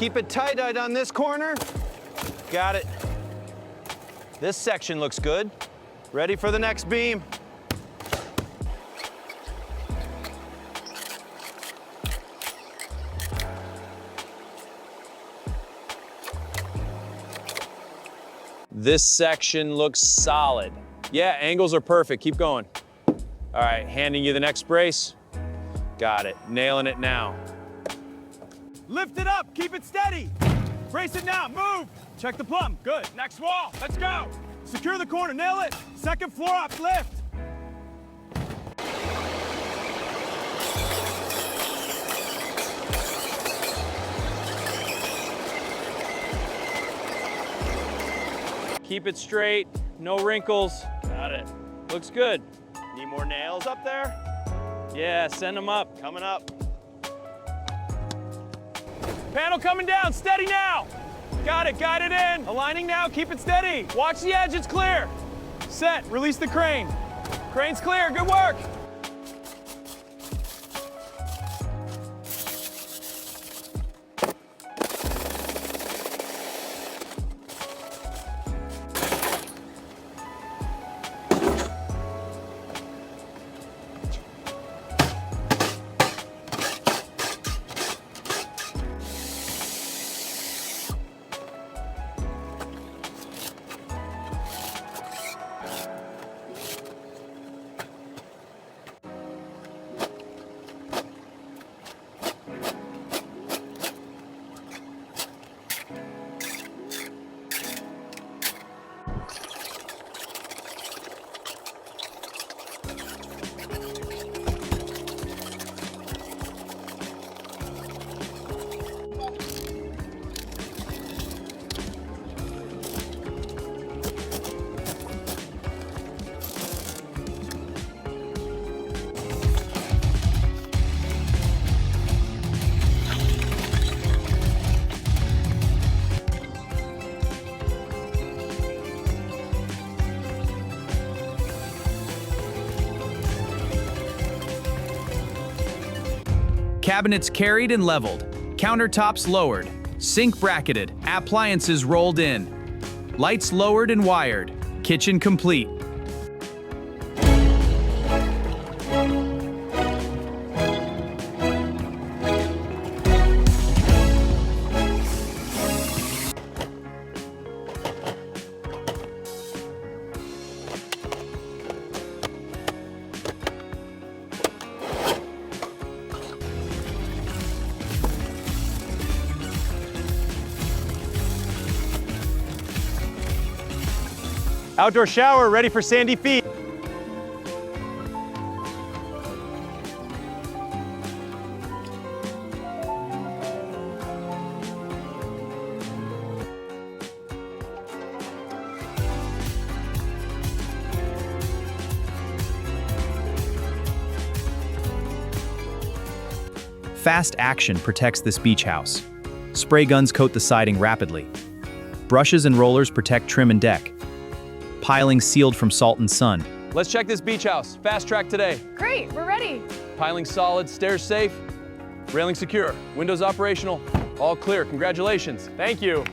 Keep it tie-dyed on this corner. Got it. This section looks good. Ready for the next beam. This section looks solid. Yeah, angles are perfect. Keep going. All right, handing you the next brace. Got it. Nailing it now. Lift it up. Keep it steady. Brace it now. Move. Check the plumb. Good. Next wall. Let's go. Secure the corner. Nail it. Second floor up. Lift. Keep it straight, no wrinkles. Got it. Looks good. Need more nails up there? Yeah, send them up. Coming up. Panel coming down. Steady now. Got it. Guide it in. Aligning now. Keep it steady. Watch the edge. It's clear. Set. Release the crane. Crane's clear. Good work. Cabinets carried and leveled, countertops lowered, sink bracketed, appliances rolled in, lights lowered and wired, kitchen complete. Outdoor shower ready for sandy feet. Fast action protects this beach house. Spray guns coat the siding rapidly. Brushes and rollers protect trim and deck. Piling sealed from salt and sun. Let's check this beach house. Fast track today. Great, we're ready. Piling solid, stairs safe, railing secure, windows operational, all clear. Congratulations. Thank you.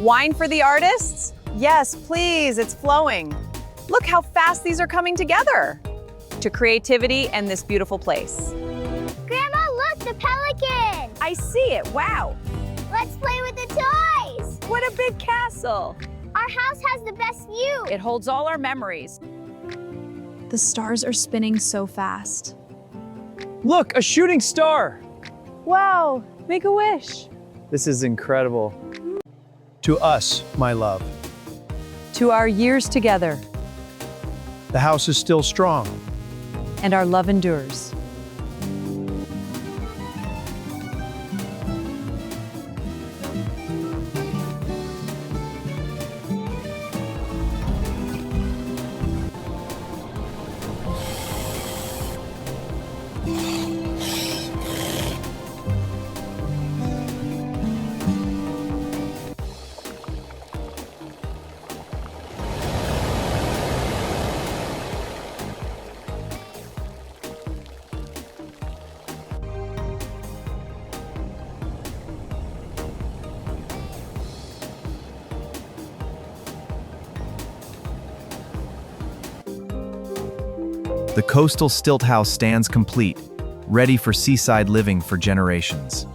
Wine for the artists? Yes, please, it's flowing. Look how fast these are coming together. To creativity and this beautiful place. Grandma, look, the pelican! I see it, wow. Let's play with the toys! What a big castle. Our house has the best view! It holds all our memories. The stars are spinning so fast. Look, a shooting star! Wow, make a wish. This is incredible. To us, my love. to our years together, The house is still strong. and our love endures. The coastal stilt house stands complete, ready for seaside living for generations.